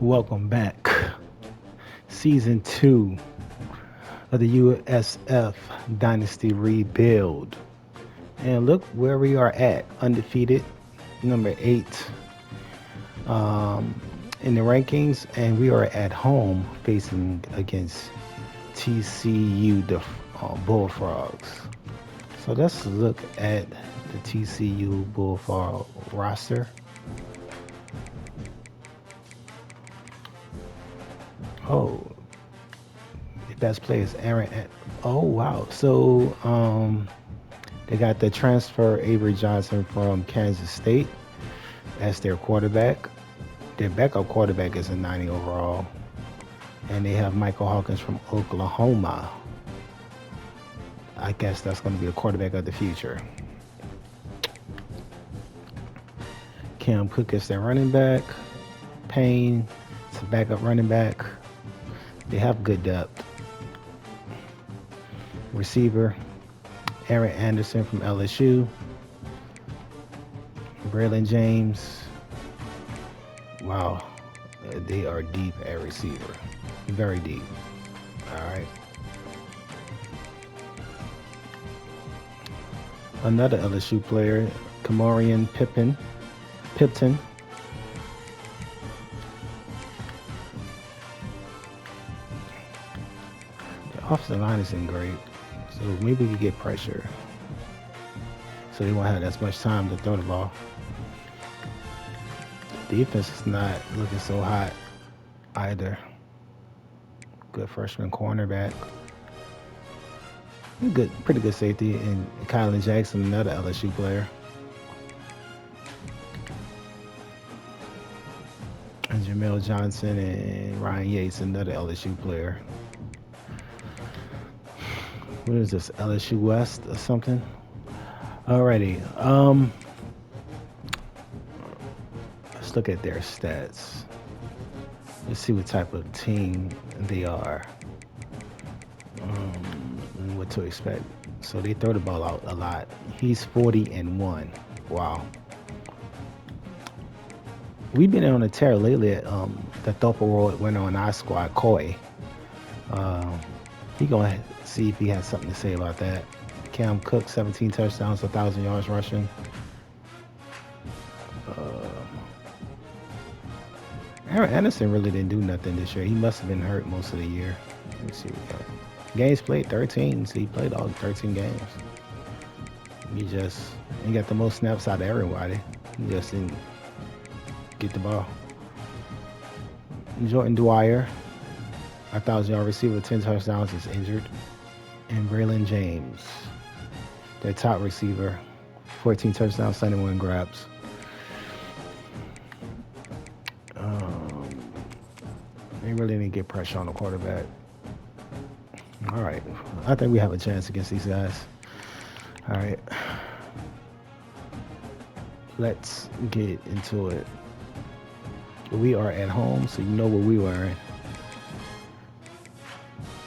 Welcome back. Season 2 of the USF Dynasty Rebuild. And look where we are at. Undefeated, number 8 in the rankings. And we are at home facing against TCU, the Bullfrogs. So let's look at the TCU Bullfrog roster. Oh, the best player is Aaron. Oh wow! So they got the transfer Avery Johnson from Kansas State as their quarterback. Their backup quarterback is a 90 overall, and they have Michael Hawkins from Oklahoma. I guess that's going to be the quarterback of the future. Cam Cook is their running back. Payne is a backup running back. They have good depth. Receiver, Aaron Anderson from LSU. Braylon James. Wow, they are deep at receiver. Very deep. All right. Another LSU player, Kamarian Pipton. The offensive line isn't great, so maybe we could get pressure. So they won't have as much time to throw the ball. Defense is not looking so hot either. Good freshman cornerback. Pretty good safety, and Kylan Jackson, another LSU player. And Jamel Johnson and Ryan Yates, another LSU player. What is this, LSU West or something? Alrighty. Let's look at their stats. Let's see what type of team they are. And what to expect. So they throw the ball out a lot. He's 40-1. Wow. We've been on a tear lately at the Thopal winner on our squad, Coy. He gonna see if he has something to say about that. Cam Cook, 17 touchdowns, 1,000 yards rushing. Aaron Anderson really didn't do nothing this year. He must have been hurt most of the year. Let me see what we got. Games played, 13. So he played all 13 games. He got the most snaps out of everybody. He just didn't get the ball. Jordan Dwyer, 1,000-yard receiver, 10 touchdowns, is injured. And Braylon James, their top receiver, 14 touchdowns, 71 grabs. They really didn't get pressure on the quarterback. All right. I think we have a chance against these guys. All right. Let's get into it. We are at home, so you know what we were in.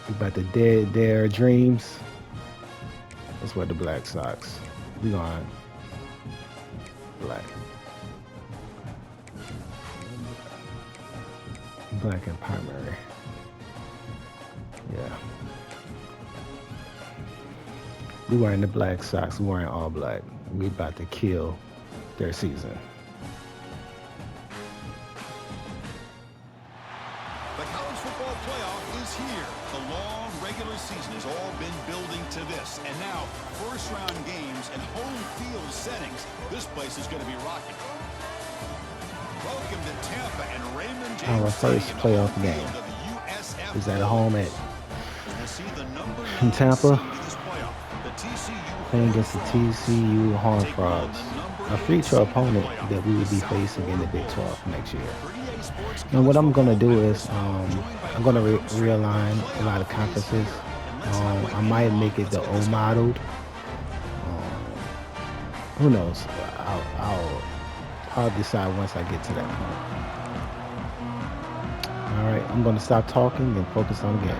We about to dead their dreams. Let's wear the Black Sox. We going black. Black and primary. Yeah. We wearing the Black Sox. We wearing all black. We about to kill their season. The college football playoff is here. The long regular season has all been building to this. And now, first-round games and home field settings. This place is going to be rocking. Welcome to Tampa and Raymond James. Our first playoff game is at home in Tampa, playing against the TCU Horned Frogs, a future opponent that we will be facing in the Big 12 next year. And what I'm going to do is I'm going to realign a lot of conferences. I might make it the O modeled. Who knows? I'll decide once I get to that point. All right, I'm going to stop talking and focus on the game.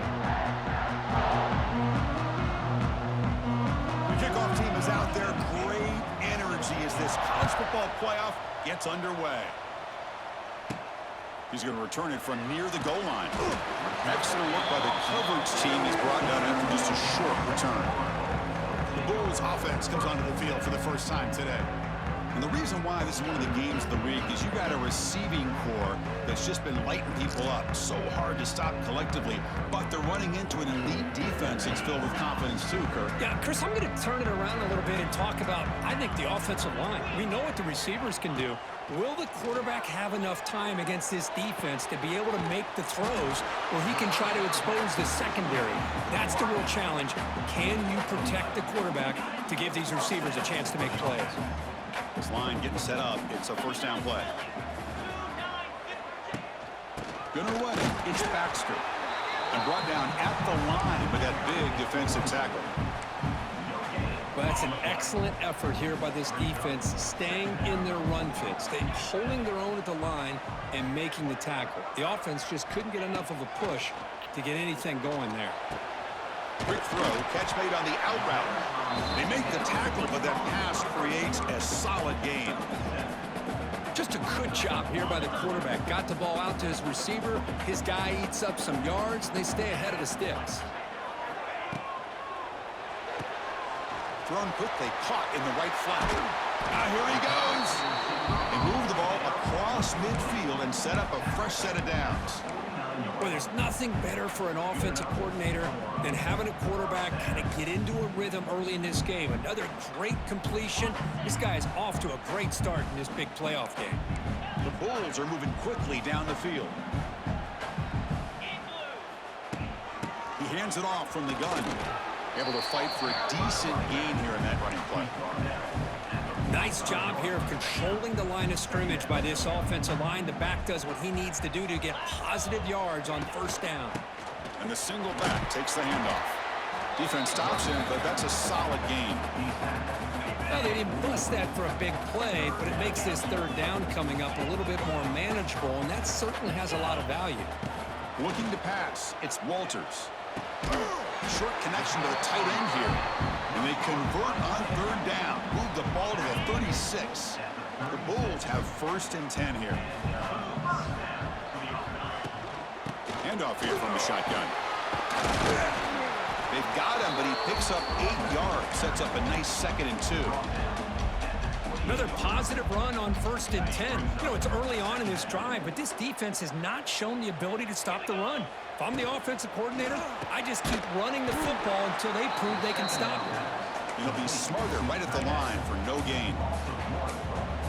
The kickoff team is out there. Great energy as this college football playoff gets underway. He's going to return it from near the goal line. Excellent work by the coverage team. He's brought down after just a short return. The Bulls offense comes onto the field for the first time today. And the reason why this is one of the games of the week is you got a receiving core that's just been lighting people up. So hard to stop collectively, but they're running into an elite defense that's filled with confidence too, Kirk. Yeah, Chris, I'm going to turn it around a little bit and talk about, I think, the offensive line. We know what the receivers can do. Will the quarterback have enough time against this defense to be able to make the throws where he can try to expose the secondary? That's the real challenge. Can you protect the quarterback to give these receivers a chance to make plays? This line getting set up. It's a first down play. Gonna run it. It's Baxter. And brought down at the line with that big defensive tackle. But that's an excellent effort here by this defense, staying in their run fit, holding their own at the line and making the tackle. The offense just couldn't get enough of a push to get anything going there. Quick throw, catch made on the out route. They make the tackle, but that pass creates a solid gain. Just a good job here by the quarterback. Got the ball out to his receiver. His guy eats up some yards. They stay ahead of the sticks. Thrown quickly, caught in the right flat. Now here he goes. They move the ball across midfield and set up a fresh set of downs. Well, there's nothing better for an offensive coordinator than having a quarterback kind of get into a rhythm early in this game. Another great completion. This guy is off to a great start in this big playoff game. The Bulls are moving quickly down the field. He hands it off from the gun. Able to fight for a decent gain here in that running play. Nice job here of controlling the line of scrimmage by this offensive line. The back does what he needs to do to get positive yards on first down. And the single back takes the handoff. Defense stops him, but that's a solid gain. Well, they didn't bust that for a big play, but it makes this third down coming up a little bit more manageable, and that certainly has a lot of value. Looking to pass, it's Walters. Short connection to the tight end here. And they convert on third down. Move the ball to the 36. The Bulls have first and 10 here. Handoff here from the shotgun. They've got him, but he picks up 8 yards. Sets up a nice 2nd and 2. Another positive run on 1st and 10. You know, it's early on in this drive, but this defense has not shown the ability to stop the run. If I'm the offensive coordinator, I just keep running the football until they prove they can stop it. He'll be smarter right at the line for no gain.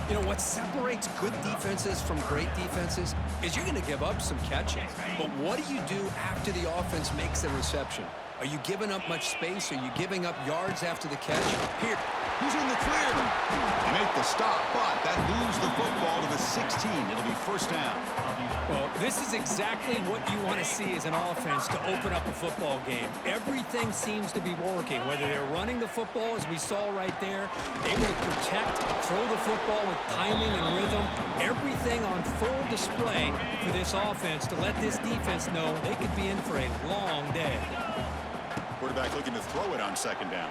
You know, what separates good defenses from great defenses is you're going to give up some catches. But what do you do after the offense makes the reception? Are you giving up much space? Are you giving up yards after the catch? Here, who's in the clear? They make the stop, but that moves the football to the 16. It'll be first down. Well, this is exactly what you want to see as an offense to open up a football game. Everything seems to be working, whether they're running the football, as we saw right there, able to protect, throw the football with timing and rhythm, everything on full display for this offense to let this defense know they could be in for a long day. Quarterback looking to throw it on 2nd down.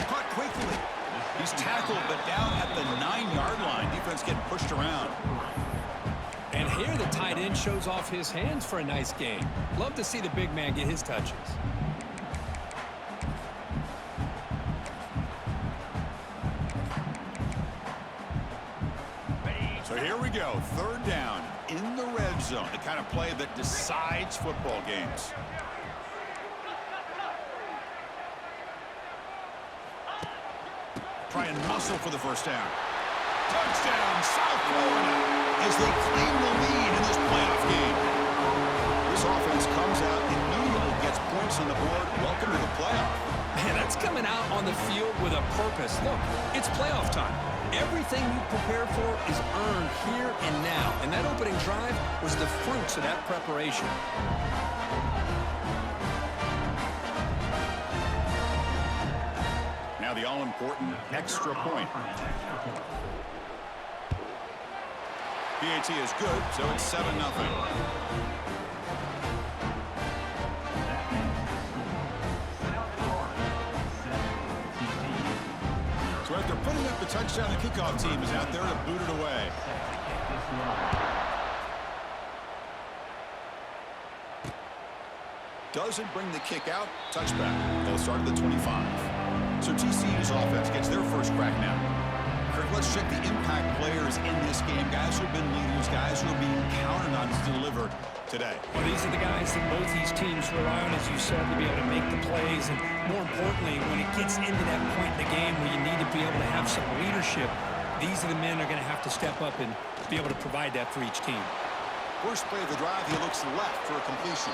Caught quickly. He's tackled, but down at the 9-yard line. Defense getting pushed around. And here the tight end shows off his hands for a nice gain. Love to see the big man get his touches. So here we go. 3rd down in the red zone. The kind of play that decides football games. Try and muscle for the first down. Touchdown, South Florida, as they claim the lead in this playoff game. This offense comes out immediately, gets points on the board. Welcome to the playoff. Man, that's coming out on the field with a purpose. Look, it's playoff time. Everything you prepare for is earned here and now. And that opening drive was the fruits of that preparation. Now the all-important extra point. PAT is good, so it's 7-0. So after putting up the touchdown, the kickoff team is out there to boot it away. doesn't bring the kick out. Touchback. They'll start at the 25. So TCU's offense gets their first crack now. Kirk, let's check the impact players in this game. Guys who have been leaders, guys who are being counted on to deliver today. Well, these are the guys that both these teams rely on, as you said, to be able to make the plays. And more importantly, when it gets into that point in the game where you need to be able to have some leadership, these are the men that are going to have to step up and be able to provide that for each team. First play of the drive, he looks left for a completion.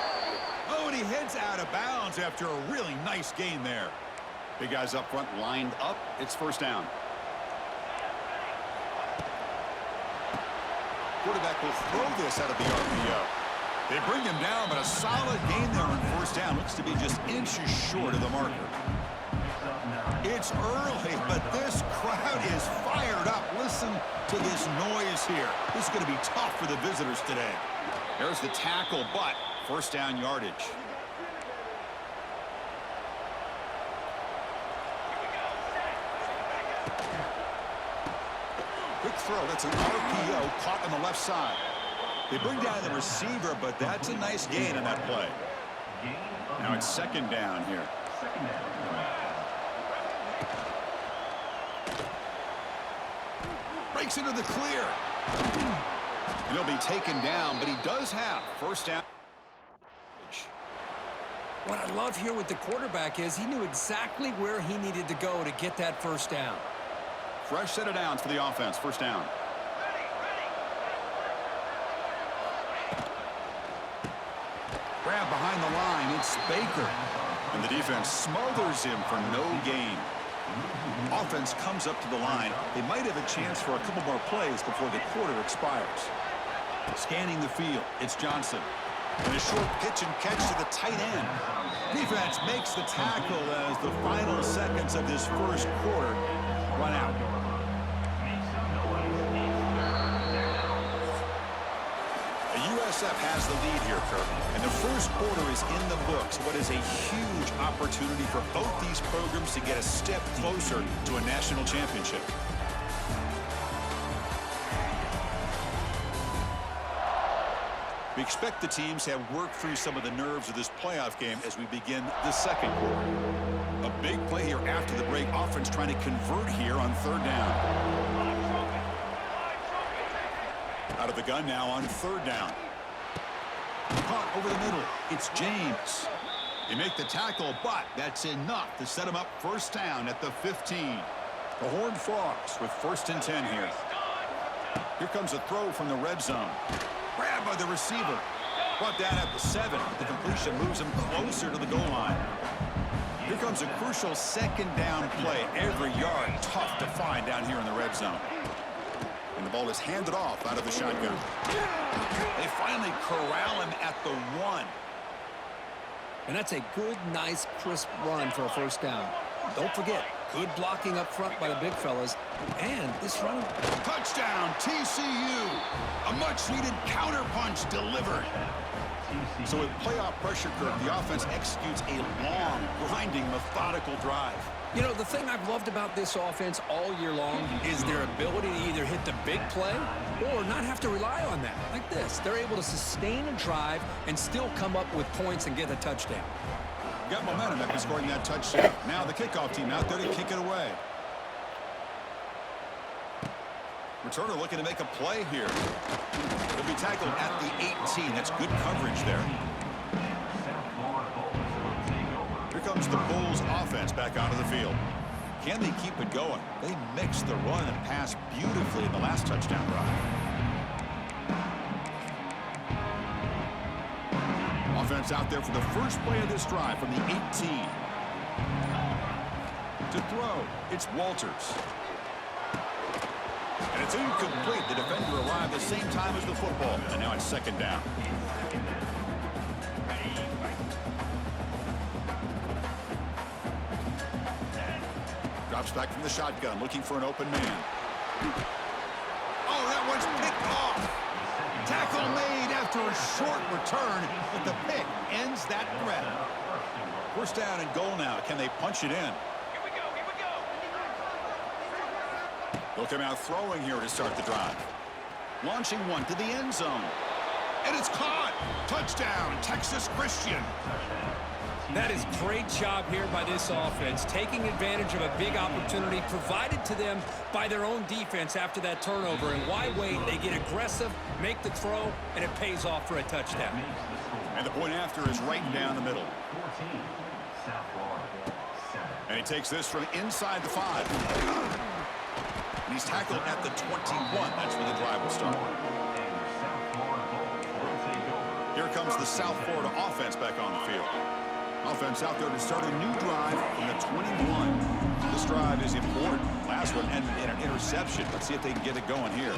Oh, and he heads out of bounds after a really nice gain there. Big guys up front lined up. It's first down. Quarterback will throw this out of the RPO. They bring him down, but a solid gain there on first down. Looks to be just inches short of the marker. It's early, but this crowd is fired up. Listen to this noise here. This is going to be tough for the visitors today. There's the tackle, but first down yardage. Quick throw. That's an RPO caught on the left side. They bring down the receiver, but that's a nice gain on that play. Now it's second down here. Breaks into the clear. And he'll be taken down, but he does have first down. What I love here with the quarterback is he knew exactly where he needed to go to get that first down. Fresh set of downs for the offense. First down. Grab behind the line. It's Baker. And the defense smothers him for no gain. Offense comes up to the line. They might have a chance for a couple more plays before the quarter expires. Scanning the field. It's Johnson. And a short pitch and catch to the tight end. Defense makes the tackle as the final seconds of this first quarter run out. USF has the lead here, Kirk, and the first quarter is in the books. What is a huge opportunity for both these programs to get a step closer to a national championship. We expect the teams to have worked through some of the nerves of this playoff game as we begin the second quarter. A big play here after the break. Offense trying to convert here on third down. Out of the gun now on third down. Caught over the middle. It's James. They make the tackle, but that's enough to set him up first down at the 15. The Horned Frogs with first and 10 here. Here comes a throw from the red zone. Grabbed by the receiver. Brought down at the 7. The completion moves him closer to the goal line. Here comes a crucial second down play. Every yard tough to find down here in the red zone. And the ball is handed off out of the shotgun. They finally corral him at the 1. And that's a good, nice, crisp run for a first down. Don't forget, good blocking up front by the big fellas. And this run. Touchdown, TCU. A much-needed counterpunch delivered. So with playoff pressure curve, the offense executes a long, grinding, methodical drive. You know, the thing I've loved about this offense all year long is their ability to either hit the big play or not have to rely on that. Like this, they're able to sustain a drive and still come up with points and get a touchdown. Got momentum after scoring that touchdown. Now the kickoff team out there to kick it away. Returner looking to make a play here. He'll be tackled at the 18. That's good coverage there. Here comes the Bulls offense back onto the field. Can they keep it going? They mixed the run and pass beautifully in the last touchdown drive. Offense out there for the first play of this drive from the 18. To throw, it's Walters. And it's incomplete. The defender arrived the same time as the football. And now it's second down. Drops back from the shotgun, looking for an open man. Oh, that one's picked off. Tackle made after a short return, but the pick ends that threat. First down and goal now. Can they punch it in? They'll come out throwing here to start the drive. Launching one to the end zone. And it's caught. Touchdown, Texas Christian. That is great job here by this offense, taking advantage of a big opportunity provided to them by their own defense after that turnover. And why wait? They get aggressive, make the throw, and it pays off for a touchdown. And the point after is right down the middle. And he takes this from inside the 5. And he's tackled at the 21. That's where the drive will start. Here comes the South Florida offense back on the field. Offense out there to start a new drive from the 21. This drive is important. Last one ended in an interception. Let's see if they can get it going here.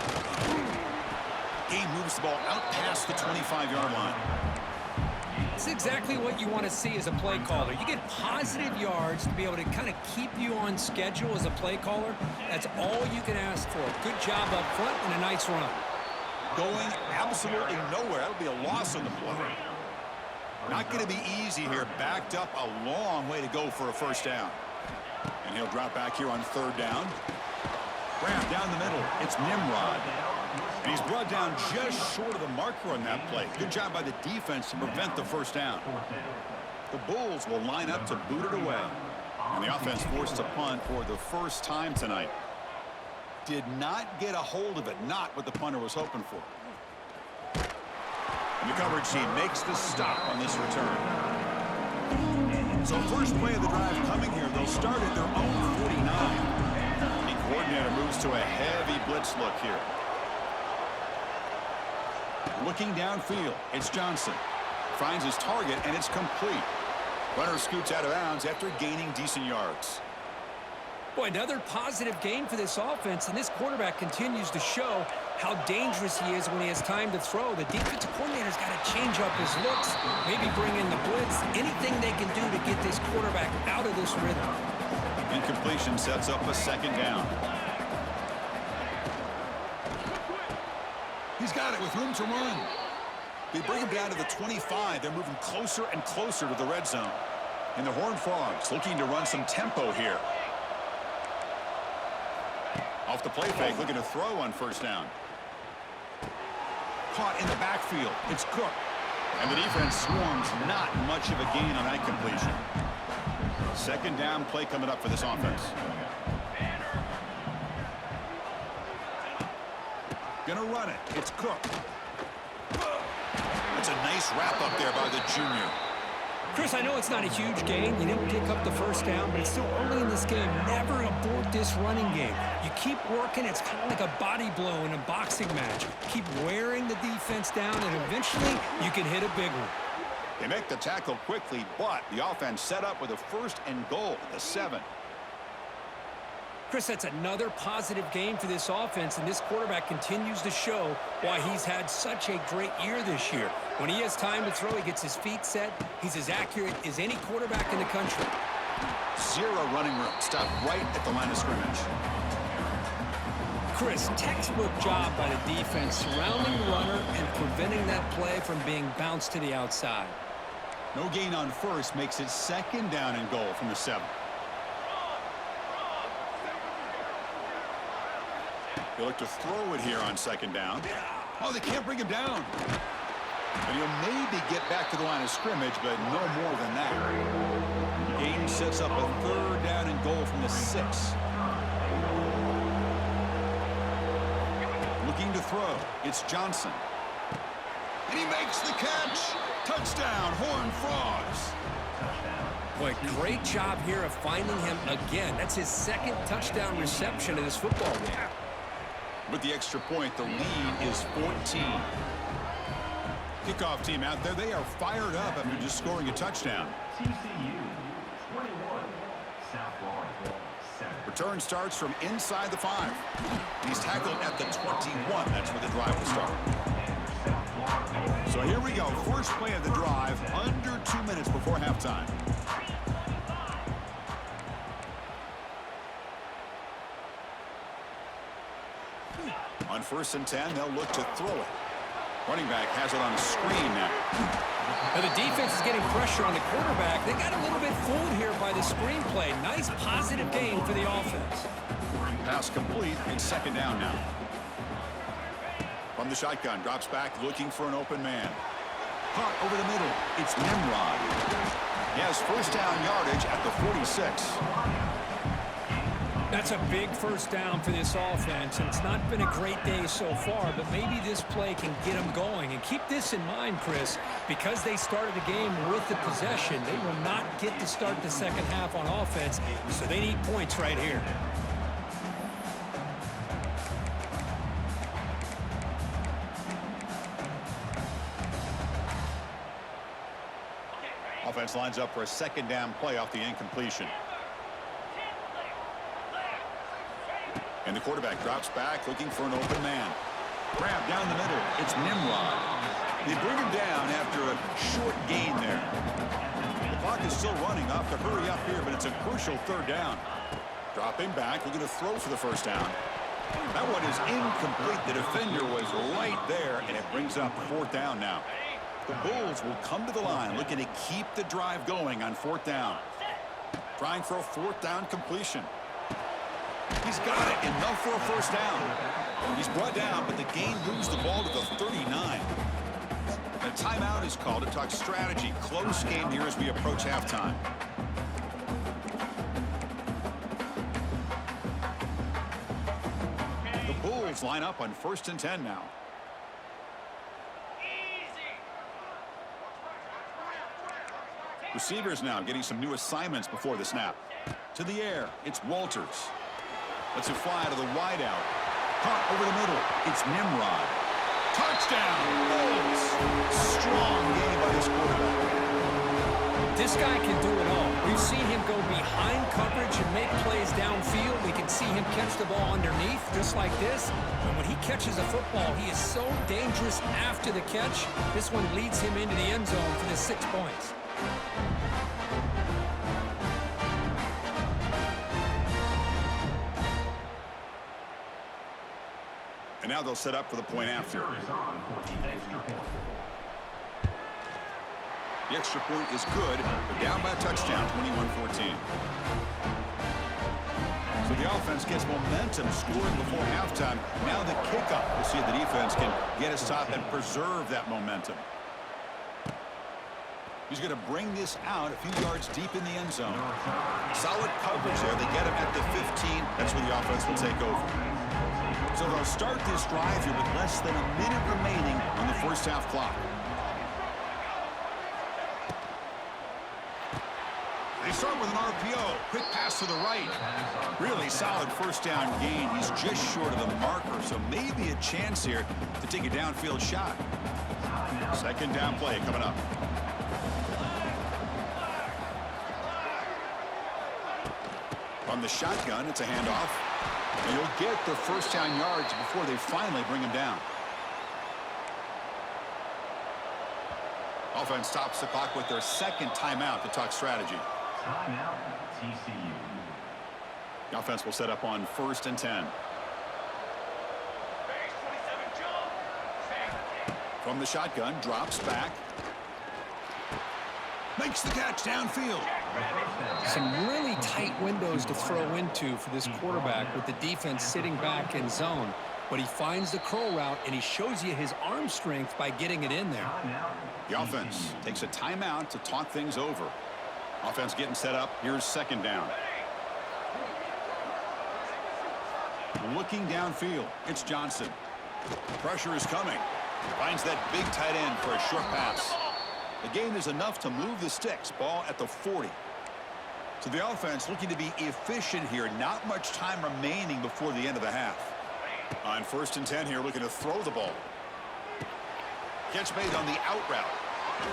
He moves the ball out past the 25-yard line. It's exactly what you want to see as a play caller. You get positive yards to be able to kind of keep you on schedule as a play caller. That's all you can ask for. Good job up front and a nice run. Going absolutely nowhere. That'll be a loss on the play. Not going to be easy here. Backed up a long way to go for a first down. And he'll drop back here on 3rd down. Grab down the middle. It's Nimrod. And he's brought down just short of the marker on that play. Good job by the defense to prevent the first down. The Bulls will line up to boot it away. And the offense forced to punt for the first time tonight. Did not get a hold of it. Not what the punter was hoping for. And the coverage team makes the stop on this return. So first play of the drive coming here. They'll start at their own 49. The coordinator moves to a heavy blitz look here. Looking downfield, it's Johnson. Finds his target, and it's complete. Runner scoots out of bounds after gaining decent yards. Boy, another positive game for this offense, and this quarterback continues to show how dangerous he is when he has time to throw. The defensive coordinator's got to change up his looks, maybe bring in the blitz, anything they can do to get this quarterback out of this rhythm. Incompletion sets up a 2nd down. He's got it with room to run. They bring him down to the 25. They're moving closer and closer to the red zone. And the Horned Frogs looking to run some tempo here. Off the play fake, looking to throw on 1st down. Caught in the backfield. It's Cook. And the defense swarms. Not much of a gain on that completion. 2nd down play coming up for this offense. Gonna run it. It's Cook. That's a nice wrap up there by the junior. Chris, I know it's not a huge gain. You didn't pick up the 1st down, but it's still early in this game. Never abort this running game. You keep working. It's kind of like a body blow in a boxing match. Keep wearing the defense down, and eventually you can hit a big one. They make the tackle quickly, but the offense set up with a 1st and goal at the 7. Chris, that's another positive game for this offense, and this quarterback continues to show why he's had such a great year this year. When he has time to throw, he gets his feet set. He's as accurate as any quarterback in the country. 0 running room. Stopped right at the line of scrimmage. Chris, textbook job by the defense surrounding the runner and preventing that play from being bounced to the outside. No gain on 1st makes it 2nd down and goal from the 7. They look to throw it here on 2nd down. Oh, they can't bring him down. And he'll maybe get back to the line of scrimmage, but no more than that. The game sets up a 3rd down and goal from the 6. Looking to throw. It's Johnson. And he makes the catch. Touchdown, Horned Frogs. Boy, great job here of finding him again. That's his 2nd touchdown reception of this football game. With the extra point, the lead is 14. Kickoff team out there, they are fired up after just scoring a touchdown. TCU 21, South Florida 7. Return starts from inside the 5. He's tackled at the 21. That's where the drive will start. So here we go. First play of the drive, under 2 minutes before halftime. On 1st and 10, they'll look to throw it. Running back has it on a screen now. Now the defense is getting pressure on the quarterback. They got a little bit fooled here by the screen play. Nice positive gain for the offense. Pass complete and 2nd down now. From the shotgun, drops back, looking for an open man. Caught over the middle. It's Nimrod. He has first down yardage at the 46. That's a big first down for this offense, and it's not been a great day so far, but maybe this play can get them going. And keep this in mind, Chris, because they started the game with the possession, they will not get to start the second half on offense, so they need points right here. Offense lines up for a second down play off the incompletion. And the quarterback drops back, looking for an open man. Grab down the middle. It's Nimrod. They bring him down after a short gain there. The clock is still running. Off to hurry up here, but it's a crucial third down. Dropping back, looking to throw for the first down. That one is incomplete. The defender was right there, and it brings up fourth down now. The Bulls will come to the line, looking to keep the drive going on fourth down. Trying for a fourth down completion. He's got it. Enough for a first down. He's brought down, but the gain moves the ball to the 39. A timeout is called to talk strategy. Close game here as we approach halftime. The Bulls line up on 1st and 10 now. Receivers now getting some new assignments before the snap. To the air, it's Walters. Lets it fly to the wideout. Caught over the middle. It's Nimrod. Touchdown! Bulls. Strong game by this quarterback. This guy can do it all. We've seen him go behind coverage and make plays downfield. We can see him catch the ball underneath, just like this. And when he catches a football, he is so dangerous after the catch. This one leads him into the end zone for the 6 points. And now they'll set up for the point after. The extra point is good, but down by a touchdown, 21-14. So the offense gets momentum, scoring before halftime. Now the kickoff. We'll see if the defense can get a stop and preserve that momentum. He's going to bring this out a few yards deep in the end zone. Solid coverage there. They get him at the 15. That's where the offense will take over. So they'll start this drive here with less than a minute remaining on the first half clock. They start with an RPO. Quick pass to the right. Really solid first down gain. He's just short of the marker, so maybe a chance here to take a downfield shot. Second down play coming up. From the shotgun, it's a handoff. And he'll get the first down yards before they finally bring him down. Offense stops the clock with their second timeout to talk strategy. Timeout, TCU. The offense will set up on 1st and 10. From the shotgun, drops back. Makes the catch downfield. Some really tight windows to throw into for this quarterback with the defense sitting back in zone. But he finds the curl route, and he shows you his arm strength by getting it in there. The offense takes a timeout to talk things over. Offense getting set up. Here's second down. Looking downfield. It's Johnson. Pressure is coming. Finds that big tight end for a short pass. The gain is enough to move the sticks. Ball at the 40. So the offense looking to be efficient here. Not much time remaining before the end of the half. On 1st and 10 here, looking to throw the ball. Catch made on the out route.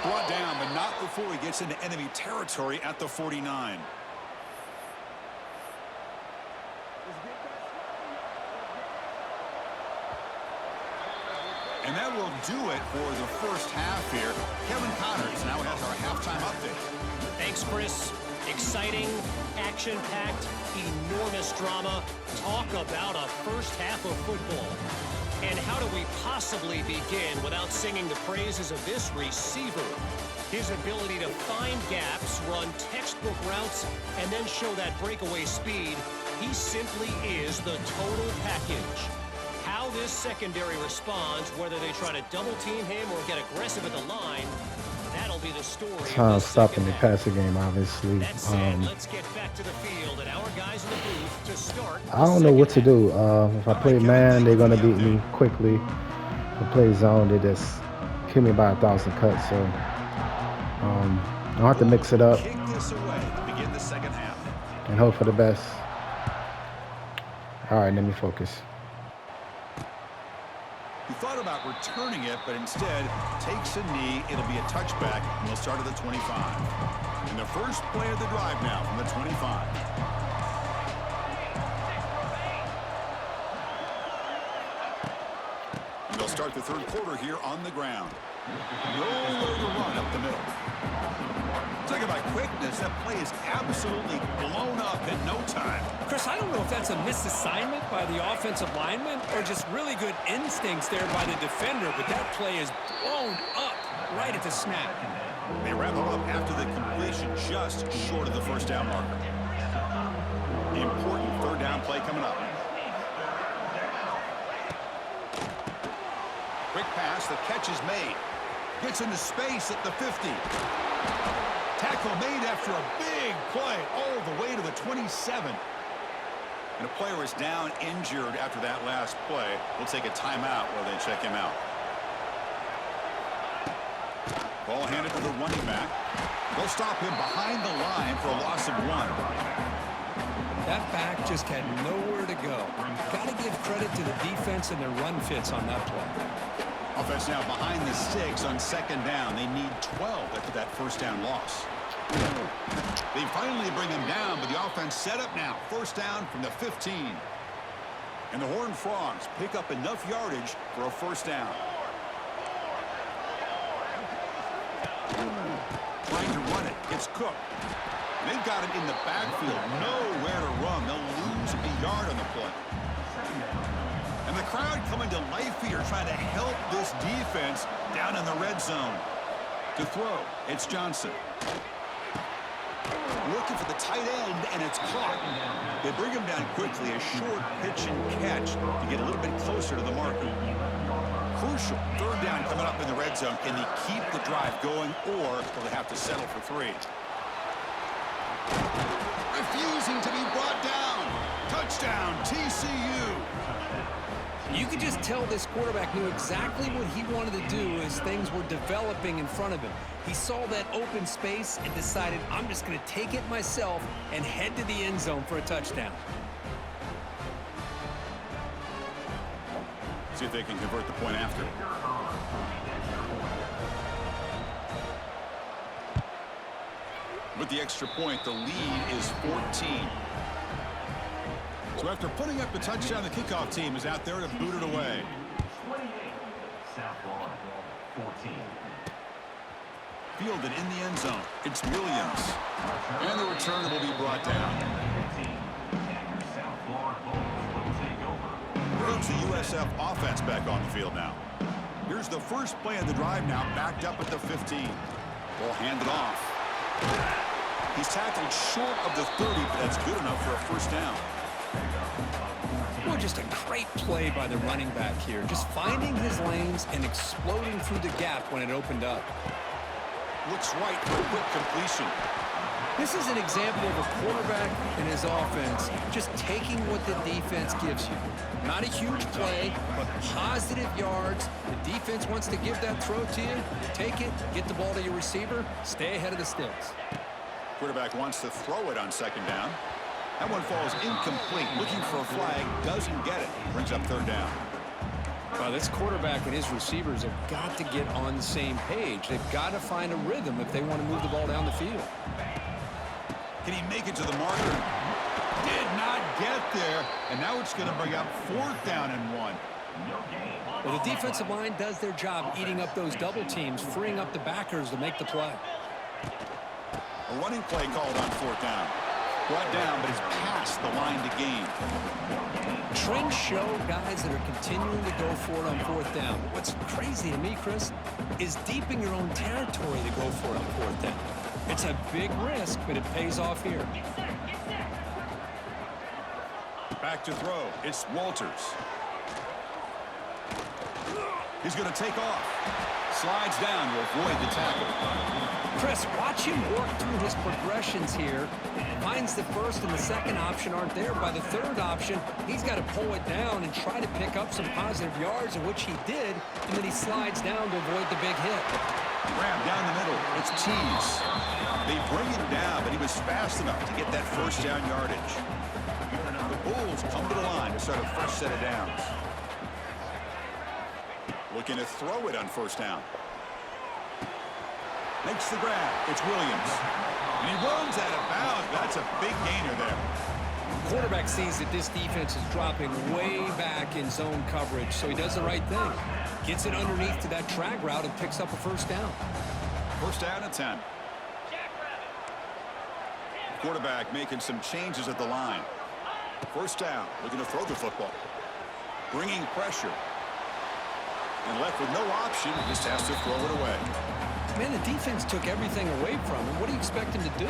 Brought down, but not before he gets into enemy territory at the 49. And that will do it for the first half here. Kevin Connors now has our halftime update. Thanks, Chris. Exciting, action-packed, enormous drama. Talk about a first half of football. And how do we possibly begin without singing the praises of this receiver? His ability to find gaps, run textbook routes, and then show that breakaway speed. He simply is the total package. How how this secondary responds, whether they try to double team him or get aggressive at the line, that'll be the story. Stopping the passing game, obviously. That said, let's get back to the field and our guys in the booth to start. I don't know what to do. If I play man, they're gonna beat me quickly. If I play zone, they just kill me by 1,000 cuts. So I'll have to mix it up Kick this away to begin the second half. and hope for the best. All right, let me focus. He thought about returning it, but instead takes a knee. It'll be a touchback, and they'll start at the 25. And the first play of the drive now from the 25. And they'll start the third quarter here on the ground. Nowhere to run up the middle. Talking about quickness, that play is absolutely blown up in no time. Chris, I don't know if that's a misassignment by the offensive lineman or just really good instincts there by the defender, but that play is blown up right at the snap. They wrap it up after the completion, just short of the first down marker. Important third down play coming up. Quick pass, the catch is made. Gets into space at the 50. Tackle made after a big play all the way to the 27. And a player is down injured after that last play. We'll take a timeout while they check him out. Ball handed to the running back. They'll stop him behind the line for a loss of 1. That back just had nowhere to go. Got to give credit to the defense and their run fits on that play. Offense now behind the 6 on second down. They need 12 after that first down loss. They finally bring him down, but the offense set up now. First down from the 15. And the Horned Frogs pick up enough yardage for a first down. Trying to run it. It's Cook. They've got him in the backfield. Nowhere to run. They'll lose a yard on the play. And the crowd coming to life here, trying to help this defense down in the red zone. To throw, it's Johnson. Looking for the tight end, and it's caught. They bring him down quickly, a short pitch and catch to get a little bit closer to the marker. Crucial third down coming up in the red zone. Can they keep the drive going, or will they have to settle for 3? Refusing to be brought down. Touchdown, TCU. You could just tell this quarterback knew exactly what he wanted to do as things were developing in front of him. He saw that open space and decided, I'm just going to take it myself and head to the end zone for a touchdown. See if they can convert the point after. With the extra point, the lead is 14. So after putting up the touchdown, the kickoff team is out there to boot it away. 28, South Lawn, 14. Fielded in the end zone. It's Williams. And the return will be brought down. Here comes the USF offense back on the field now. Here's the first play of the drive now, backed up at the 15. Ball handed off. He's tackled short of the 30, but that's good enough for a first down. Well, just a great play by the running back here. Just finding his lanes and exploding through the gap when it opened up. Looks right for a quick completion. This is an example of a quarterback and his offense just taking what the defense gives you. Not a huge play, but positive yards. The defense wants to give that throw to you. Take it, get the ball to your receiver, stay ahead of the sticks. Quarterback wants to throw it on second down. That one falls incomplete. Looking for a flag, doesn't get it. Brings up third down. Well, this quarterback and his receivers have got to get on the same page. They've got to find a rhythm if they want to move the ball down the field. Can he make it to the marker? Did not get there. And now it's going to bring up fourth down and 1. Well, the defensive line does their job eating up those double teams, freeing up the backers to make the play. A running play called on fourth down. Brought down, but it's past the line to gain. Trends show guys that are continuing to go for it on fourth down. What's crazy to me, Chris, is deep in your own territory to go for it on fourth down. It's a big risk, but it pays off here. Back to throw. It's Walters. He's going to take off. Slides down to avoid the tackle. Chris, watch him work through his progressions here. Finds the first and the second option aren't there. By the third option, he's got to pull it down and try to pick up some positive yards, in which he did, and then he slides down to avoid the big hit. Grab down the middle. It's Tease. They bring him down, but he was fast enough to get that first down yardage. The Bulls come to the line to start a fresh set of downs. Looking to throw it on first down. Makes the grab. It's Williams. And he runs out of bounds. That's a big gainer there. Quarterback sees that this defense is dropping way back in zone coverage, so he does the right thing. Gets it underneath to that drag route and picks up a first down. First down and 10. Quarterback making some changes at the line. First down, looking to throw the football. Bringing pressure. And left with no option, just has to throw it away. Man, the defense took everything away from him. What do you expect him to do?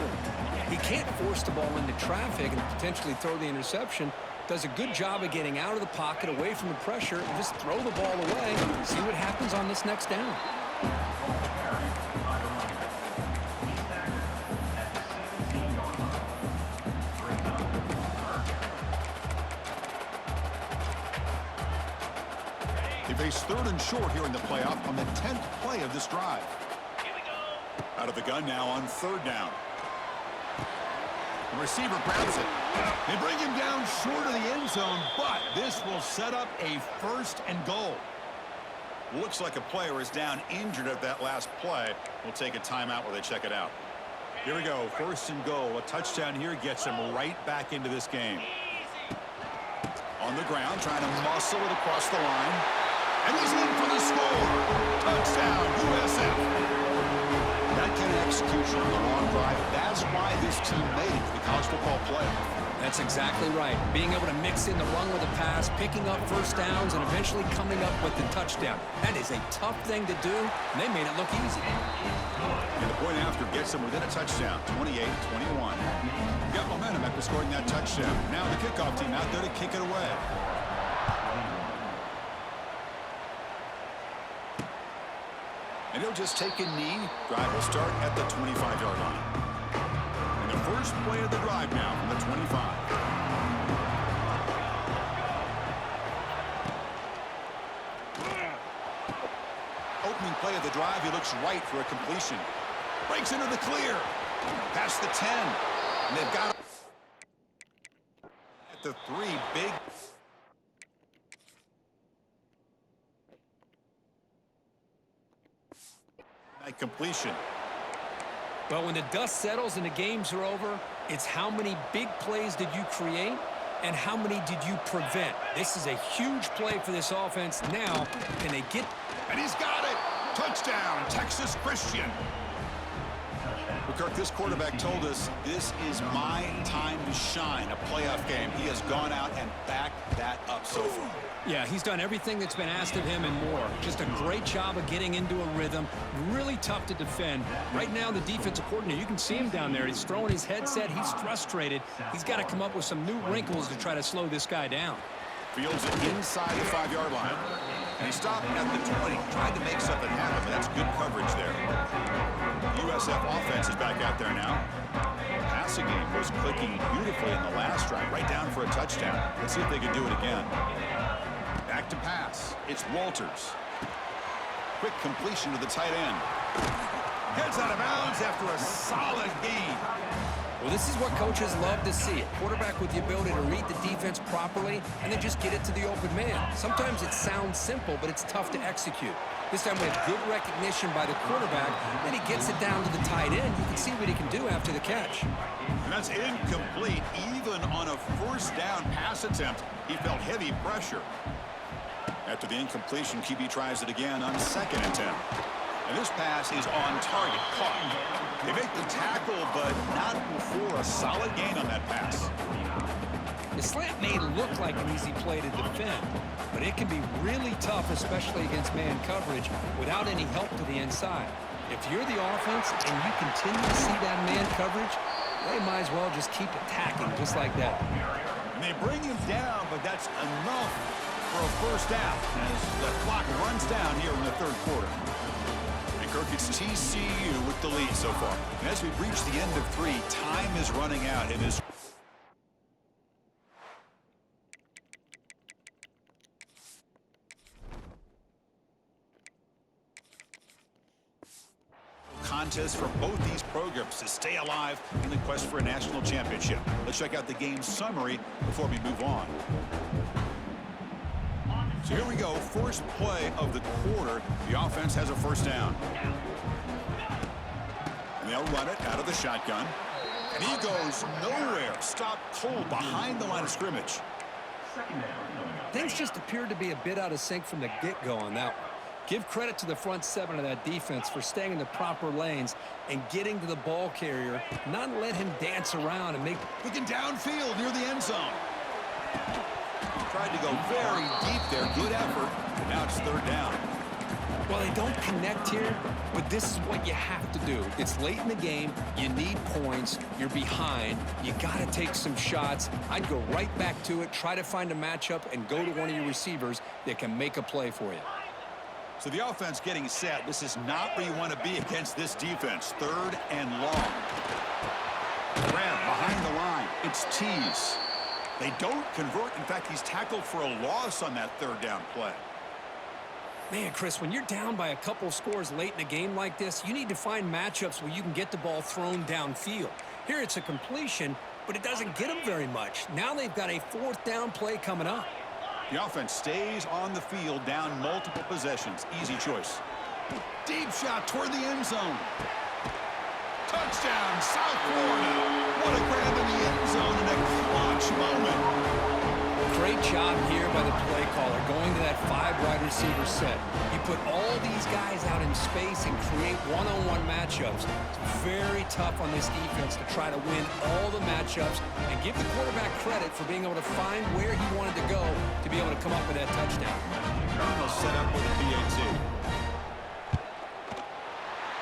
He can't force the ball into traffic and potentially throw the interception. Does a good job of getting out of the pocket, away from the pressure, and just throw the ball away. See what happens on this next down. They face third and short here in the playoff on the 10th play of this drive. Out of the gun now on third down. The receiver grabs it. They bring him down short of the end zone, but this will set up a first and goal. Looks like a player is down injured at that last play. We'll take a timeout while they check it out. Here we go, first and goal. A touchdown here gets him right back into this game. On the ground, trying to muscle it across the line. And he's in for the score. Touchdown, USF. That kind of execution on the long drive, that's why this team made it to the college football playoff. That's exactly right. Being able to mix in the run with a pass, picking up first downs, and eventually coming up with the touchdown. That is a tough thing to do, and they made it look easy. And the point after gets them within a touchdown, 28-21. Got momentum after scoring that touchdown. Now the kickoff team out there to kick it away. And he'll just take a knee. Drive will start at the 25-yard line. And the first play of the drive now from the 25. Opening play of the drive, he looks right for a completion. Breaks into the clear. Past the 10. And they've got at the 3. Big. Completion. Well, when the dust settles and the games are over, it's how many big plays did you create and how many did you prevent. This is a huge play for this offense. Now, can they get... And he's got it! Touchdown, Texas Christian. Kirk, this quarterback told us this is my time to shine, a playoff game. He has gone out and backed that up so far. Yeah, he's done everything that's been asked of him and more. Just a great job of getting into a rhythm. Really tough to defend. Right now, the defensive coordinator, you can see him down there. He's throwing his headset. He's frustrated. He's got to come up with some new wrinkles to try to slow this guy down. Fields it inside the 5-yard line. And he stopped at the 20. Tried to make something happen, but that's good coverage there. The USF offense is back out there now. Passing game was clicking beautifully in the last drive, right down for a touchdown. Let's see if they can do it again. Back to pass. It's Walters. Quick completion to the tight end. Heads out of bounds after a solid gain. Well, this is what coaches love to see. A quarterback with the ability to read the defense properly and then just get it to the open man. Sometimes it sounds simple, but it's tough to execute. This time we have good recognition by the quarterback. Then he gets it down to the tight end. You can see what he can do after the catch. And that's incomplete. Even on a first down pass attempt, he felt heavy pressure. After the incompletion, QB tries it again on second and 10. And this pass is on target, caught. They make the tackle, but not before a solid gain on that pass. The slant may look like an easy play to defend, but it can be really tough, especially against man coverage, without any help to the inside. If you're the offense and you continue to see that man coverage, they might as well just keep attacking just like that. And they bring him down, but that's enough for a first down as the clock runs down here in the third quarter. And Kirk, it's TCU with the lead so far. And as we reach the end of 3, time is running out in this contest for both these programs to stay alive in the quest for a national championship. Let's check out the game summary before we move on. So here we go, first play of the quarter. The offense has a first down. And they'll run it out of the shotgun. And he goes nowhere. Stop cold behind the line of scrimmage. Things just appeared to be a bit out of sync from the get-go on that one. Give credit to the front 7 of that defense for staying in the proper lanes and getting to the ball carrier, not let him dance around and make... Looking downfield near the end zone. Tried to go very deep there. Good effort. Now it's third down. Well, they don't connect here, but this is what you have to do. It's late in the game. You need points. You're behind. You got to take some shots. I'd go right back to it, try to find a matchup, and go to one of your receivers that can make a play for you. So the offense getting set. This is not where you want to be against this defense. Third and long. Grab behind the line. It's Tease. They don't convert. In fact, he's tackled for a loss on that third down play. Man, Chris, when you're down by a couple scores late in a game like this, you need to find matchups where you can get the ball thrown downfield. Here it's a completion, but it doesn't get them very much. Now they've got a fourth down play coming up. The offense stays on the field, down multiple possessions. Easy choice. Deep shot toward the end zone. Touchdown, South Florida. What a grab in the end zone in a clutch moment. Great job here by the play caller, going to that 5 wide receiver set. You put all these guys out in space and create one-on-one matchups. It's very tough on this defense to try to win all the matchups and give the quarterback credit for being able to find where he wanted to go to be able to come up with that touchdown. Cardinals set up with a PAT.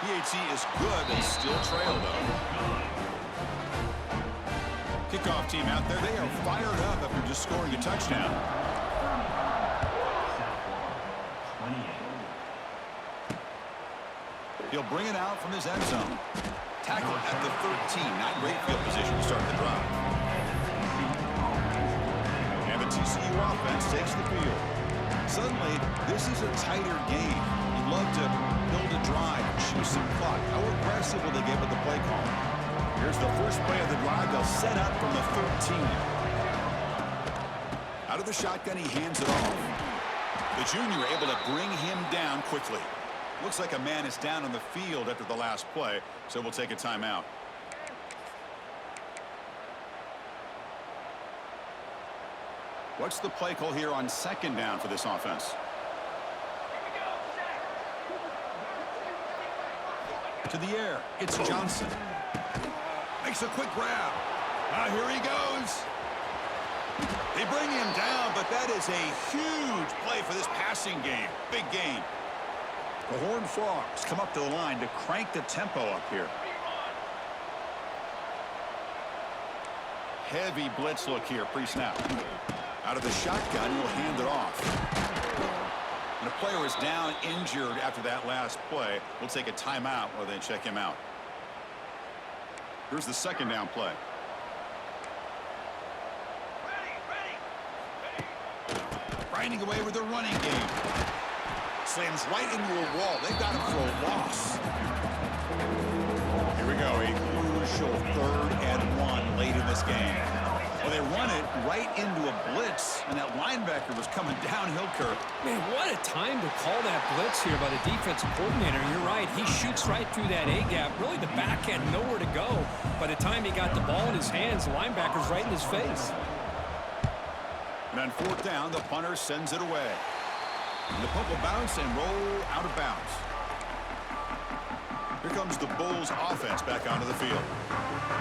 PAT is good. They still trail, though. Kickoff team out there. They are fired up after just scoring a touchdown. He'll bring it out from his end zone. Tackle at the 13. Not great field position to start the drive. And the TCU offense takes the field. Suddenly, this is a tighter game. You'd love to build a drive, choose some clock. How aggressive will they get with the play call? Here's the first play of the drive. They'll set up from the 13. Out of the shotgun, he hands it off. The junior able to bring him down quickly. Looks like a man is down on the field after the last play, so we'll take a timeout. What's the play call here on second down for this offense? To the air, it's Johnson. Makes a quick grab. Here he goes. They bring him down, but that is a huge play for this passing game. Big game. The Horned Frogs come up to the line to crank the tempo up here. Heavy blitz look here, pre-snap. Out of the shotgun, he'll hand it off. And a player is down injured after that last play. We'll take a timeout while they check him out. Here's the second down play. Grinding away with the running game. Slams right into a wall. They've got him for a loss. Here we go. A crucial 3rd and 1 late in this game. Well, they run it right into a blitz, and that linebacker was coming downhill, Kirk. Man, what a time to call that blitz here by the defensive coordinator. You're right. He shoots right through that A-gap. Really, the back had nowhere to go. By the time he got the ball in his hands, the linebacker's right in his face. And on 4th down, the punter sends it away. And the punt will bounce and roll out of bounds. Here comes the Bulls offense back onto the field.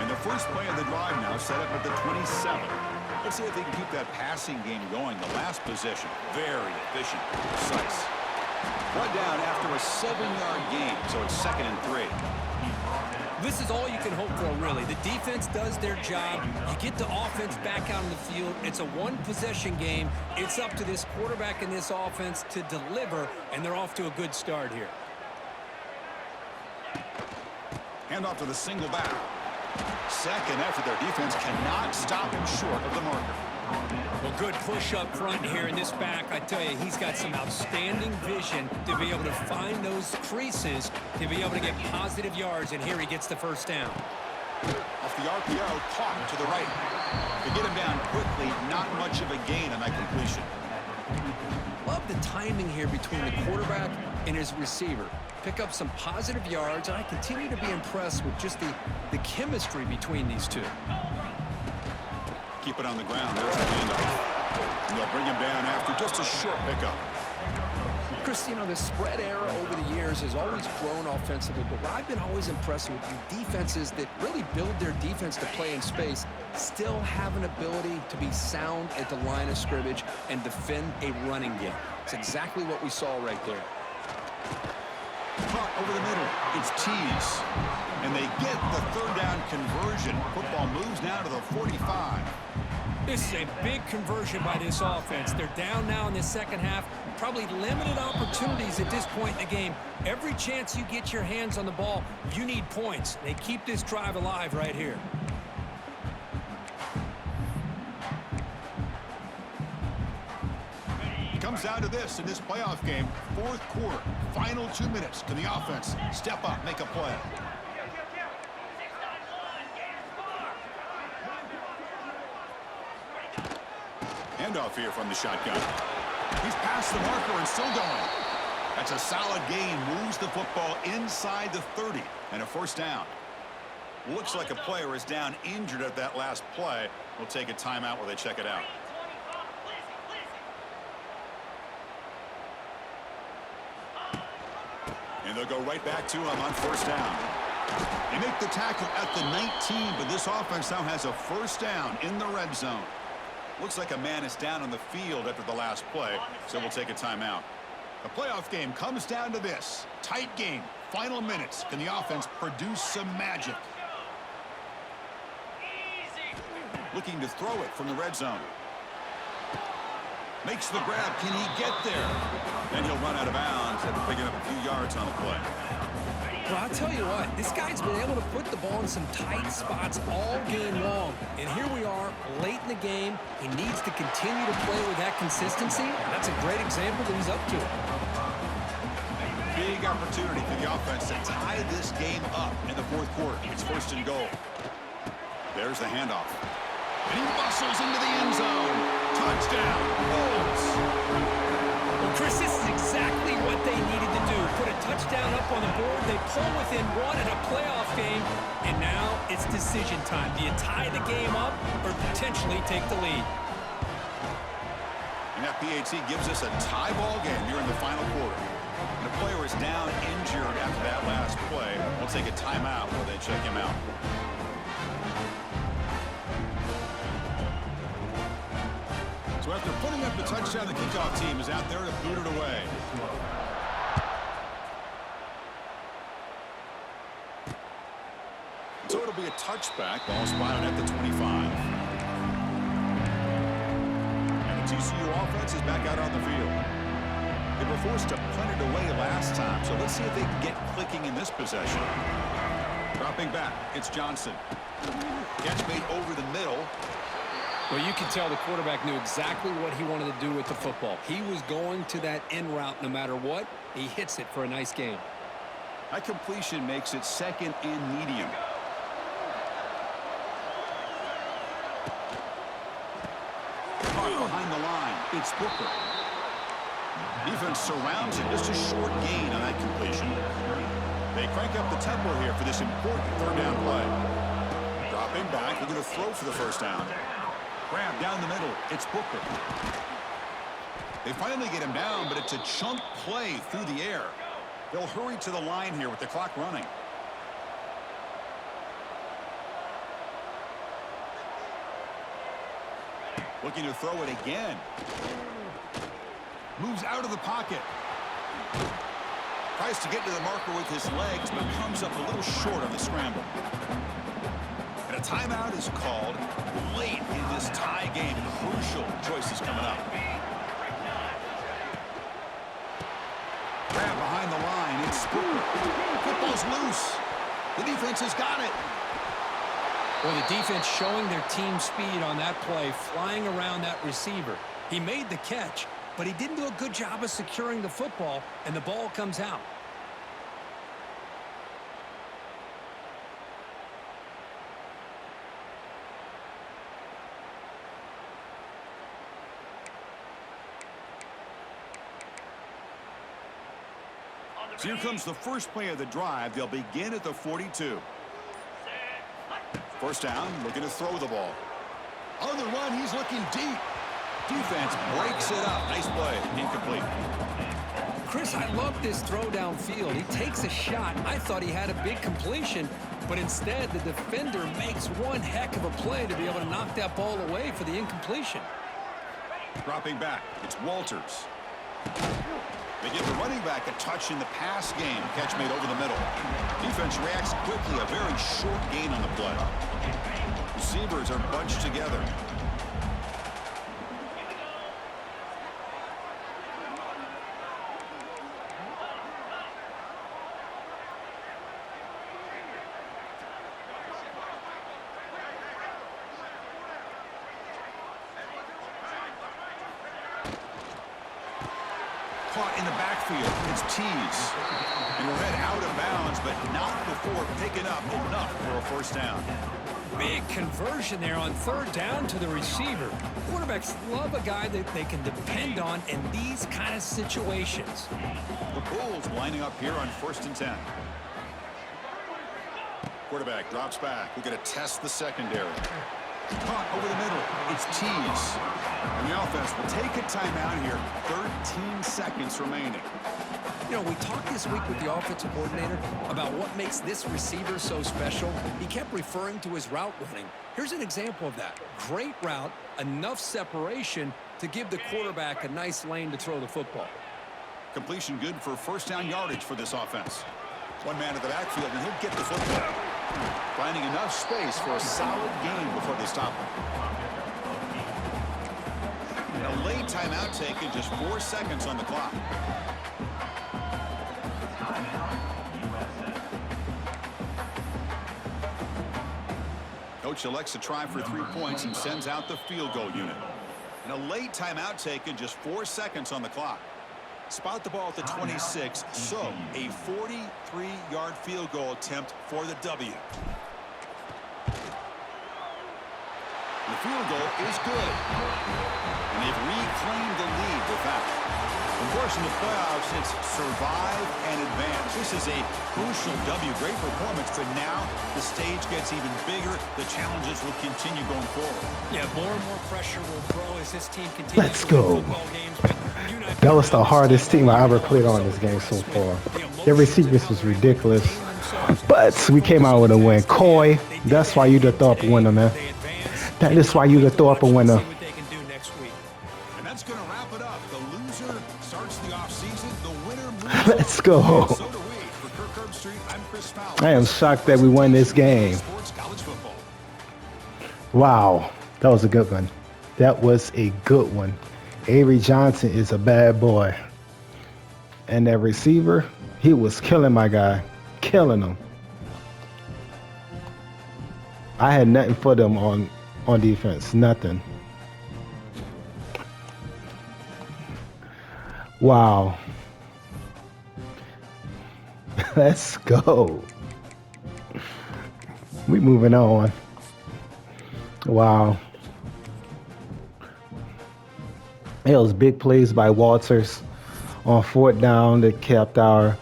And the first play of the drive now set up at the 27. Let's see if they can keep that passing game going. The last possession, very efficient, precise. One down after a 7-yard gain, so it's 2nd and 3. This is all you can hope for, really. The defense does their job. You get the offense back out on the field. It's a one-possession game. It's up to this quarterback and this offense to deliver, and they're off to a good start here. Hand off to the single back. Second effort, their defense cannot stop him short of the marker. Well, good push up front here in this back. I tell you, he's got some outstanding vision to be able to find those creases, to be able to get positive yards, and here he gets the first down. Off the RPO, caught to the right. To get him down quickly, not much of a gain on that completion. Love the timing here between the quarterback and his receiver. Pick up some positive yards, and I continue to be impressed with just the chemistry between these two. Keep it on the ground. There's the handoff. And they'll bring him down after just a short pickup. Chris, you know, the spread era over the years has always grown offensively, but what I've been always impressed with is defenses that really build their defense to play in space still have an ability to be sound at the line of scrimmage and defend a running game. It's exactly what we saw right there. Caught over the middle. It's Tees. And they get the 3rd down conversion. Football moves now to the 45. This is a big conversion by this offense. They're down now in the second half. Probably limited opportunities at this point in the game. Every chance you get your hands on the ball, you need points. They keep this drive alive right here. Comes down to this in this playoff game. 4th quarter, final 2 minutes. Can the offense step up, make a play? Handoff here from the shotgun. He's past the marker and still going. That's a solid gain. Moves the football inside the 30 and a first down. Looks like a player is down injured at that last play. We'll take a timeout while they check it out. And they'll go right back to him on first down. They make the tackle at the 19, but this offense now has a first down in the red zone. Looks like a man is down on the field after the last play, so we'll take a timeout. The playoff game comes down to this. Tight game, final minutes. Can the offense produce some magic? Looking to throw it from the red zone. Makes the grab. Can he get there? Then he'll run out of bounds after picking up a few yards on the play. Well, I'll tell you what, this guy's been able to put the ball in some tight spots all game long. And here we are, late in the game. He needs to continue to play with that consistency. That's a great example that he's up to it. Big opportunity for the offense to tie this game up in the 4th quarter. It's 1st and goal. There's the handoff. And he muscles into the end zone. Touchdown. Bulls. Well, Chris, this is exactly what they needed to do. Put a touchdown up on the board. They pull within one in a playoff game. And now it's decision time. Do you tie the game up or potentially take the lead? And that PAT gives us a tie ball game here in the final quarter. And the player is down injured after that last play. We'll take a timeout while they check him out. So after putting up the touchdown, the kickoff team is out there to boot it away. So it'll be a touchback. Ball spotted at the 25. And the TCU offense is back out on the field. They were forced to punt it away last time, so let's see if they can get clicking in this possession. Dropping back, it's Johnson. Catch made over the middle. Well, you can tell the quarterback knew exactly what he wanted to do with the football. He was going to that end route no matter what. He hits it for a nice gain. That completion makes it 2nd and medium. Caught behind the line. It's Booker. Defense surrounds him. Just a short gain on that completion. They crank up the tempo here for this important 3rd down play. Dropping back. They're going to throw for the first down. Grab down the middle. It's Booker. They finally get him down, but it's a chunk play through the air. They'll hurry to the line here with the clock running. Looking to throw it again. Moves out of the pocket. Tries to get to the marker with his legs, but comes up a little short on the scramble. And a timeout is called late in this tie game. Crucial choices coming up. Grab behind the line. It's Spooner. Football's loose. The defense has got it. Well, the defense showing their team speed on that play, flying around that receiver. He made the catch, but he didn't do a good job of securing the football, and the ball comes out. So here comes the first play of the drive. They'll begin at the 42. First down, looking to throw the ball. On the run, he's looking deep. Defense breaks it up. Nice play. Incomplete. Chris, I love this throw downfield. He takes a shot. I thought he had a big completion, but instead the defender makes one heck of a play to be able to knock that ball away for the incompletion. Dropping back, it's Walters. They give the running back a touch in the pass game. Catch made over the middle. Defense reacts quickly. A very short gain on the play. Receivers are bunched together. Caught in the backfield. It's Tees. And we're head out of bounds, but not before picking up enough for a first down. Big conversion there on third down to the receiver. Quarterbacks love a guy that they can depend on in these kind of situations. The Bulls lining up here on 1st and 10. Quarterback drops back. We're going to test the secondary. Caught over the middle. It's Tees. And the offense will take a timeout here. 13 seconds remaining. You know, we talked this week with the offensive coordinator about what makes this receiver so special. He kept referring to his route running. Here's an example of that. Great route, enough separation to give the quarterback a nice lane to throw the football. Completion good for first down yardage for this offense. One man at the backfield, and he'll get the football. Finding enough space for a solid gain before they stop him. And a late timeout taken, just 4 seconds on the clock. Coach elects to try for 3 points and sends out the field goal unit. And a late timeout taken, just 4 seconds on the clock. Spot the ball at the 26, so a 43-yard field goal attempt for the W. The field goal is good. And they've reclaimed the lead with that. Of course, in the playoffs, it's survive and advance. This is a crucial W. Great performance, but now the stage gets even bigger. The challenges will continue going forward. Yeah, more and more pressure will grow as this team continues Let's to go. win football games. But That was the hardest team I ever played on this game so far. Their receivers was ridiculous. But we came out with a win. Coy, that's why you the throw up a winner, man. That is why you the throw up a winner. And that's going to wrap it up. The loser starts the offseason. The winner moves Let's go. So do we. For Kirk Herbstreit, I'm Chris Fowler. I am shocked that we won this game. Sports College Football. Wow, that was a good one. That was a good one. Avery Johnson is a bad boy. And that receiver, he was killing my guy. Killing him. I had nothing for them on defense. Nothing. Wow. Let's go. We moving on. Wow. It was big plays by Walters on 4th down that kept our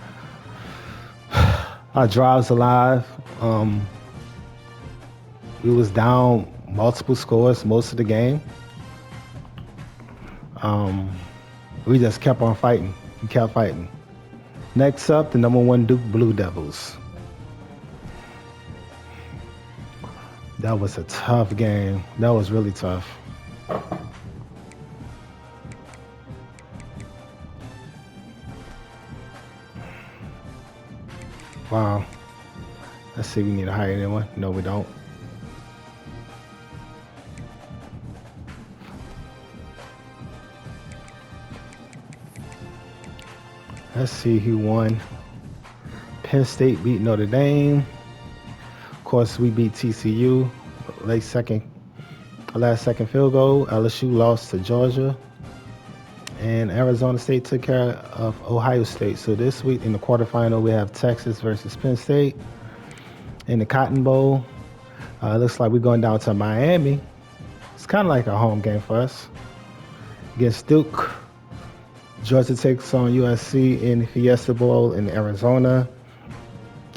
drives alive. We was down multiple scores most of the game. We just kept on fighting. We kept fighting. Next up, the #1 Duke Blue Devils. That was a tough game. That was really tough. Wow. Let's see, we need to hire anyone. No, we don't. Let's see who won. Penn State beat Notre Dame. Of course, we beat TCU. Last second field goal. LSU lost to Georgia. And Arizona State took care of Ohio State. So this week in the quarterfinal, we have Texas versus Penn State. In the Cotton Bowl, it looks like we're going down to Miami. It's kind of like a home game for us. Against Duke. Georgia takes on USC in the Fiesta Bowl in Arizona.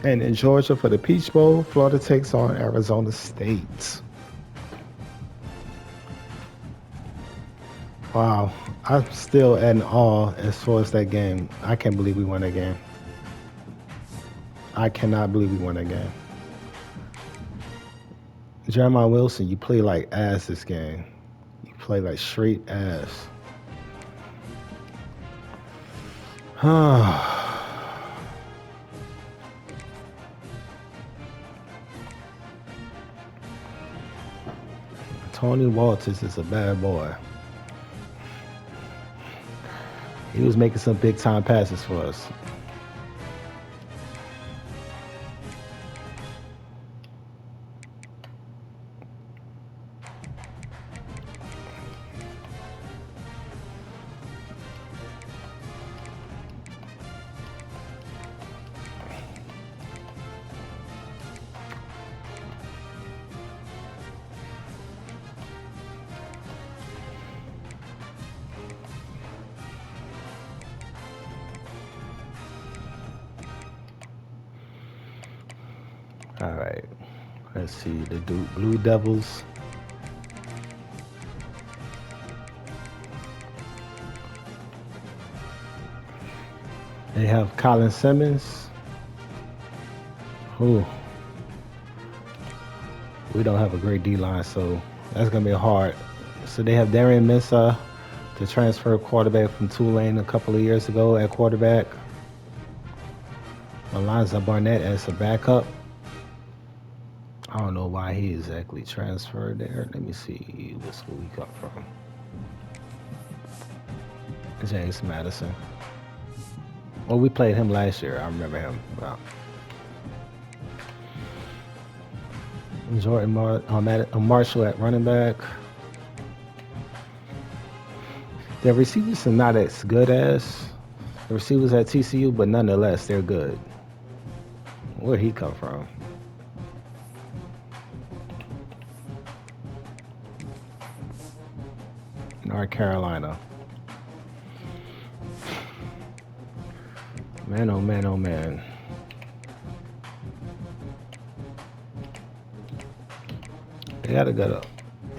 And in Georgia for the Peach Bowl, Florida takes on Arizona State. Wow, I'm still in awe as far as that game. I can't believe we won that game. I cannot believe we won that game. Jeremiah Wilson, you play like ass this game. You play like straight ass. Tony Walters is a bad boy. He was making some big time passes for us. All right, let's see the Blue Devils. They have Colin Simmons. Ooh, we don't have a great D-line, so that's gonna be hard. So they have Darian Mensah, the transfer quarterback from Tulane a couple of years ago at quarterback. Alonzo Barnett as a backup. I don't know why he exactly transferred there. Let me see what school he come from. James Madison. Well, we played him last year. I remember him. Wow. Jordan Marshall at running back. The receivers are not as good as the receivers at TCU, but nonetheless, they're good. Where'd he come from? North Carolina. Man, oh man, oh man. They gotta go to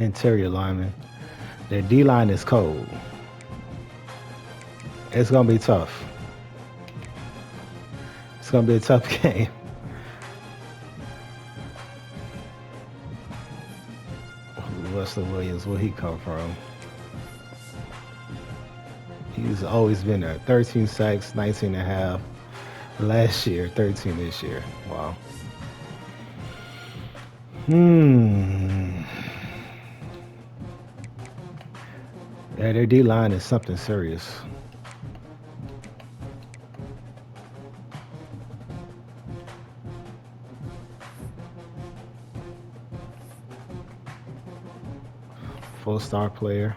interior lineman. Their D-line is cold. It's gonna be tough. It's gonna be a tough game. Wesley Williams, where he come from? He's always been there. 13 sacks, 19 and a half last year, 13 this year. Wow. Yeah, their D-line is something serious. Full-star player.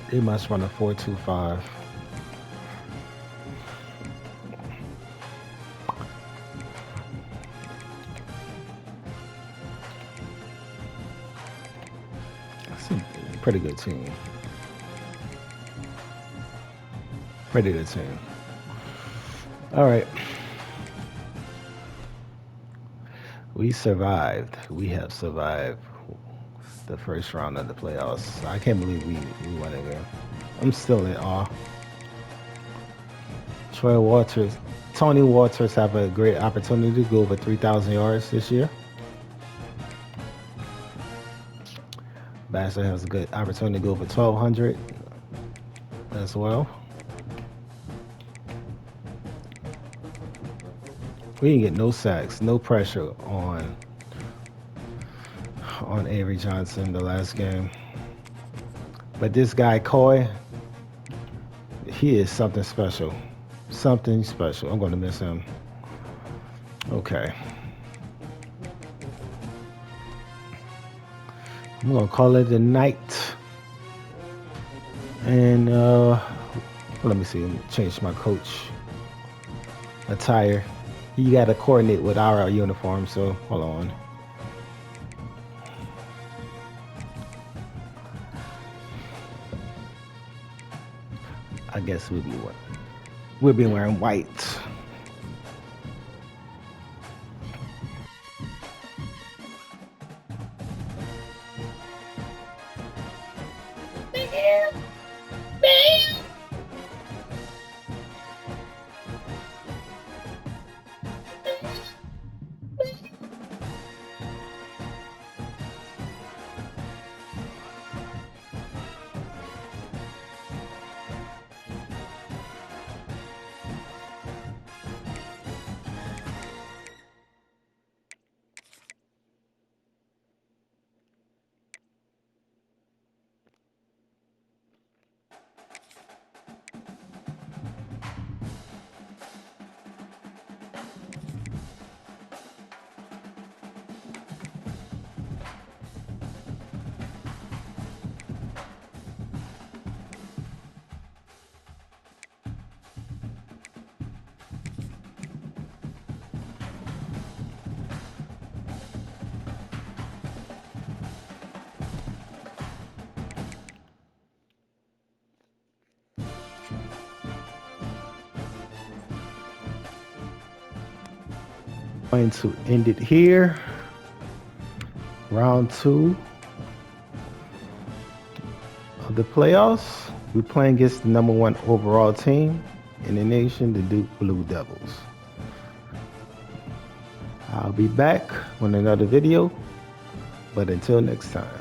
They must run a 4.25. That's a pretty good team. Pretty good team. All right. We survived. We have survived the first round of the playoffs. I can't believe we won again. I'm still in awe. Tony Walters have a great opportunity to go over 3,000 yards this year. Bachelor has a good opportunity to go over 1,200. as well. We didn't get no sacks, no pressure on Avery Johnson the last game. But this guy Coy, he is something special. Something special. I'm going to miss him. Okay. I'm going to call it a night. And let me see. Change my coach attire. You got to coordinate with our uniform. So hold on. I guess we'll be wearing white. Going to end it here. Round 2 of the playoffs. We're playing against the #1 overall team in the nation, the Duke Blue Devils. I'll be back with another video, but until next time.